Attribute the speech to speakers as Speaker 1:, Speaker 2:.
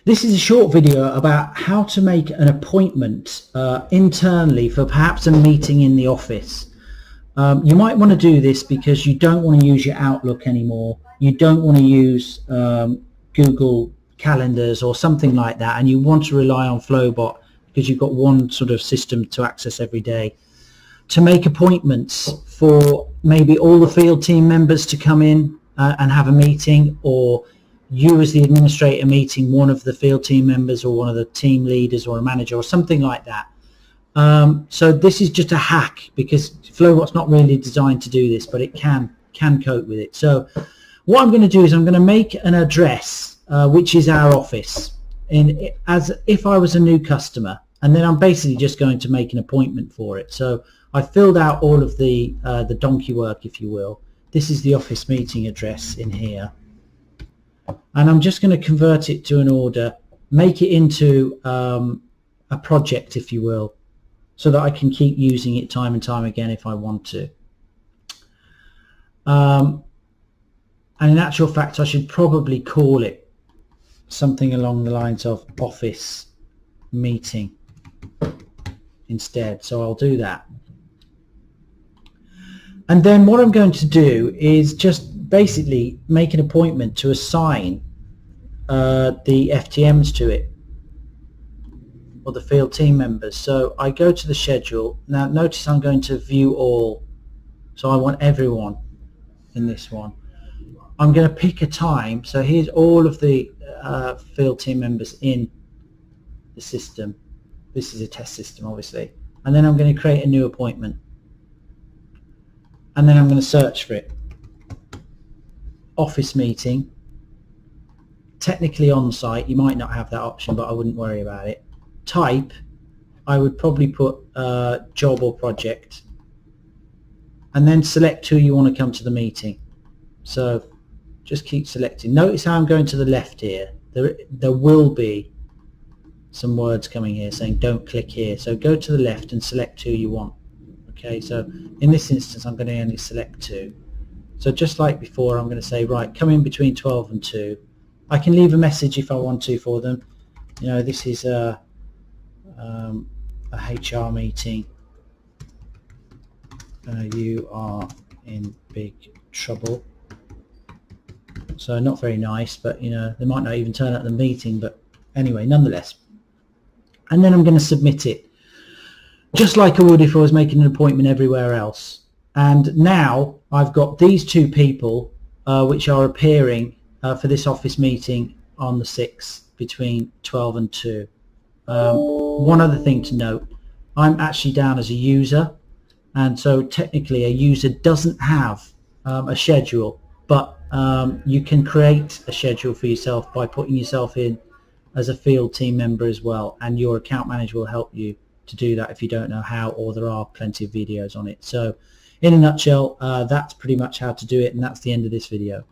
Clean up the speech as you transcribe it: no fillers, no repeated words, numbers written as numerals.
Speaker 1: This is a short video about how to make an appointment internally for perhaps a meeting in the office. You might want to do this because you don't want to use your Outlook anymore. You don't want to use Google Calendars or something like that, and you want to rely on Flobot because you've got one sort of system to access every day. To make appointments for maybe all the field team members to come in and have a meeting, or you as the administrator meeting one of the field team members or one of the team leaders or a manager or something like that. So this is just a hack because Flobot's not really designed to do this, but it can cope with it. So what I'm going to do is I'm going to make an address which is our office as if I was a new customer, and then I'm basically just going to make an appointment for it. So I filled out all of the donkey work, if you will. This is the office meeting address in here. And I'm just going to convert it to an order, make it into a project, if you will, so that I can keep using it time and time again if I want to. And in actual fact, I should probably call it something along the lines of office meeting instead. So I'll do that. And then what I'm going to do is just basically make an appointment to assign the FTMs to it, or the field team members. So I go to the schedule. Now notice I'm going to view all, so I want everyone in this one. I'm going to pick a time, so here's all of the field team members in the system. This is a test system, obviously. And then I'm going to create a new appointment, and then I'm going to search for it. Office meeting, technically on site. You might not have that option, but I wouldn't worry about it. Type, I would probably put job or project, and then select who you want to come to the meeting. So just keep selecting. Notice how I'm going to the left here. There will be some words coming here saying don't click here, so go to the left and select who you want. Okay, so in this instance I'm going to only select 2. So just like before, I'm going to say, right, come in between 12 and 2. I can leave a message if I want to for them. You know, this is a HR meeting. You are in big trouble. So not very nice, but you know, they might not even turn up the meeting, but anyway, nonetheless. And then I'm going to submit it, just like I would if I was making an appointment everywhere else. And now I've got these 2 people which are appearing for this office meeting on the 6th between 12 and 2. One other thing to note, I'm actually down as a user, and so technically a user doesn't have a schedule, but you can create a schedule for yourself by putting yourself in as a field team member as well, and your account manager will help you to do that if you don't know how, or there are plenty of videos on it. So in a nutshell, that's pretty much how to do it, and that's the end of this video.